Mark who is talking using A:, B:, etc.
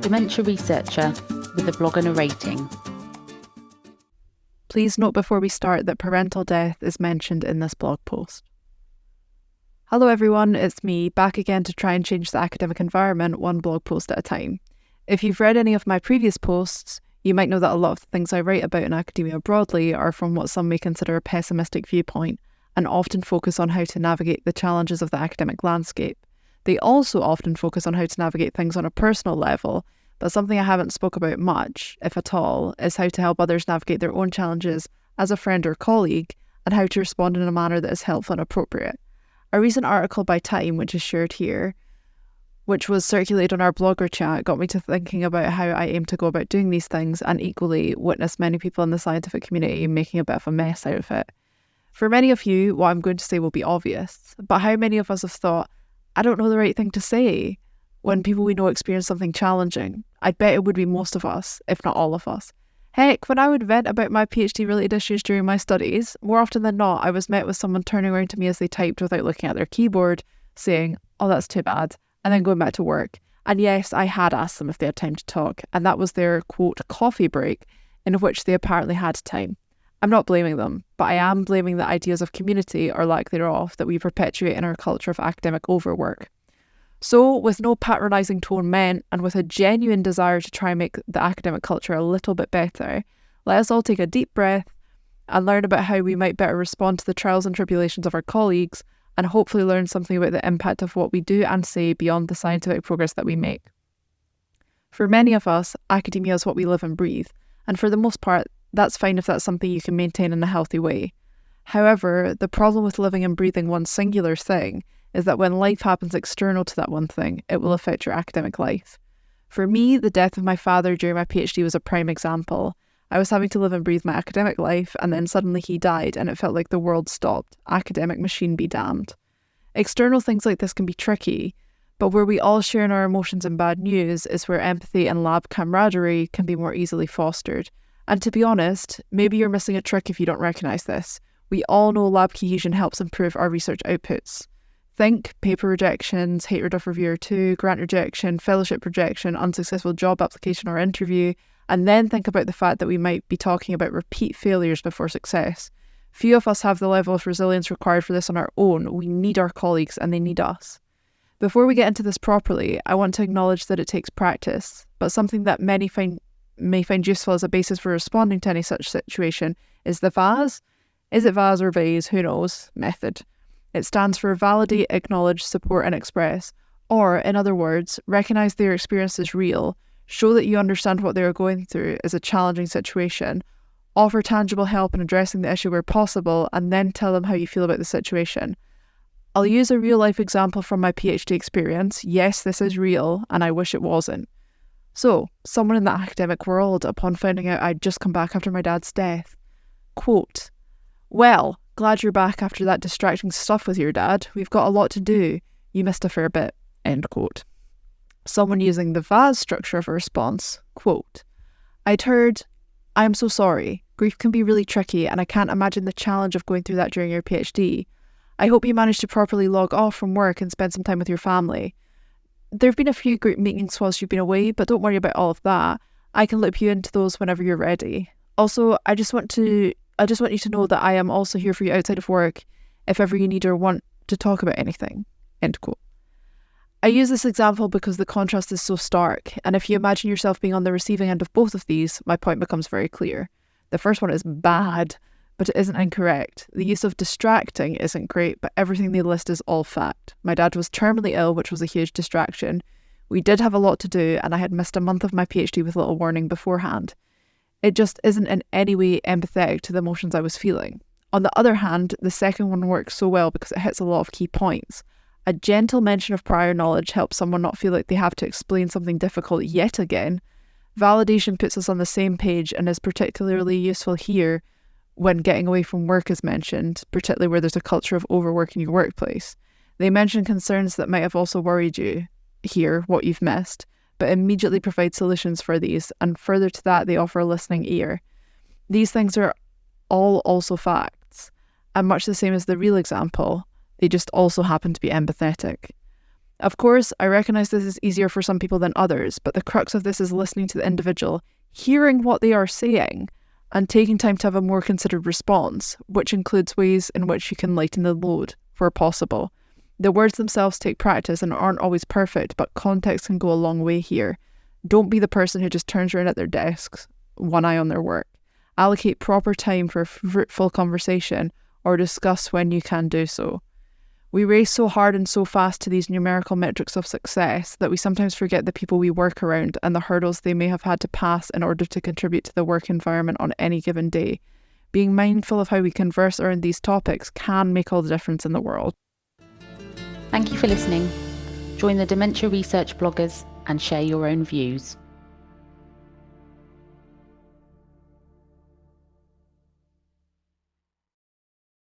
A: Dementia researcher with a blog and a rating.
B: Please note before we start that parental death is mentioned in this blog post. Hello everyone, it's me, back again to try and change the academic environment one blog post at a time. If you've read any of my previous posts, you might know that a lot of the things I write about in academia broadly are from what some may consider a pessimistic viewpoint and often focus on how to navigate the challenges of the academic landscape. They also often focus on how to navigate things on a personal level, but something I haven't spoke about much, if at all, is how to help others navigate their own challenges as a friend or colleague and how to respond in a manner that is helpful and appropriate. A recent article by Time, which is shared here, which was circulated on our blogger chat, got me to thinking about how I aim to go about doing these things and equally witness many people in the scientific community making a bit of a mess out of it. For many of you, what I'm going to say will be obvious, but how many of us have thought, I don't know the right thing to say when people we know experience something challenging? I'd bet it would be most of us, if not all of us. Heck, when I would vent about my PhD-related issues during my studies, more often than not, I was met with someone turning around to me as they typed without looking at their keyboard, saying, "Oh, that's too bad," and then going back to work. And yes, I had asked them if they had time to talk, and that was their, quote, coffee break, in which they apparently had time. I'm not blaming them, but I am blaming the ideas of community, or lack thereof, that we perpetuate in our culture of academic overwork. So, with no patronising tone meant, and with a genuine desire to try and make the academic culture a little bit better, let us all take a deep breath and learn about how we might better respond to the trials and tribulations of our colleagues, and hopefully learn something about the impact of what we do and say beyond the scientific progress that we make. For many of us, academia is what we live and breathe, and for the most part, that's fine if that's something you can maintain in a healthy way. However, the problem with living and breathing one singular thing is that when life happens external to that one thing, it will affect your academic life. For me, the death of my father during my PhD was a prime example. I was having to live and breathe my academic life, and then suddenly he died, and it felt like the world stopped. Academic machine be damned. External things like this can be tricky, but where we all share in our emotions and bad news is where empathy and lab camaraderie can be more easily fostered. And to be honest, maybe you're missing a trick if you don't recognise this. We all know lab cohesion helps improve our research outputs. Think paper rejections, hatred of reviewer 2, grant rejection, fellowship rejection, unsuccessful job application or interview, and then think about the fact that we might be talking about repeat failures before success. Few of us have the level of resilience required for this on our own. We need our colleagues and they need us. Before we get into this properly, I want to acknowledge that it takes practice, but something that many may find useful as a basis for responding to any such situation is the VASE. Is it VASE or VASE? Who knows? Method. It stands for validate, acknowledge, support and express. Or, in other words, recognise their experience is real, show that you understand what they are going through is a challenging situation, offer tangible help in addressing the issue where possible, and then tell them how you feel about the situation. I'll use a real-life example from my PhD experience. Yes, this is real, and I wish it wasn't. So, someone in the academic world, upon finding out I'd just come back after my dad's death, quote, "Well, glad you're back after that distracting stuff with your dad. We've got a lot to do. You missed a fair bit." End quote. Someone using the VASE structure of a response, quote, "I'd heard, I am so sorry. Grief can be really tricky and I can't imagine the challenge of going through that during your PhD. I hope you managed to properly log off from work and spend some time with your family. There have been a few group meetings whilst you've been away, but don't worry about all of that. I can loop you into those whenever you're ready. Also, I just want you to know that I am also here for you outside of work if ever you need or want to talk about anything." End quote. I use this example because the contrast is so stark, and if you imagine yourself being on the receiving end of both of these, my point becomes very clear. The first one is bad, but it isn't incorrect. The use of distracting isn't great, but everything they list is all fact. My dad was terminally ill, which was a huge distraction. We did have a lot to do, and I had missed a month of my PhD with little warning beforehand. It just isn't in any way empathetic to the emotions I was feeling. On the other hand, the second one works so well because it hits a lot of key points. A gentle mention of prior knowledge helps someone not feel like they have to explain something difficult yet again. Validation puts us on the same page and is particularly useful here when getting away from work is mentioned, particularly where there's a culture of overwork in your workplace. They mention concerns that might have also worried you here, what you've missed, but immediately provide solutions for these, and further to that, they offer a listening ear. These things are all also facts, and much the same as the real example, they just also happen to be empathetic. Of course, I recognise this is easier for some people than others, but the crux of this is listening to the individual, hearing what they are saying, and taking time to have a more considered response, which includes ways in which you can lighten the load where possible. The words themselves take practice and aren't always perfect, but context can go a long way here. Don't be the person who just turns around at their desks, one eye on their work. Allocate proper time for a fruitful conversation or discuss when you can do so. We race so hard and so fast to these numerical metrics of success that we sometimes forget the people we work around and the hurdles they may have had to pass in order to contribute to the work environment on any given day. Being mindful of how we converse around these topics can make all the difference in the world.
A: Thank you for listening. Join the Dementia Research bloggers and share your own views.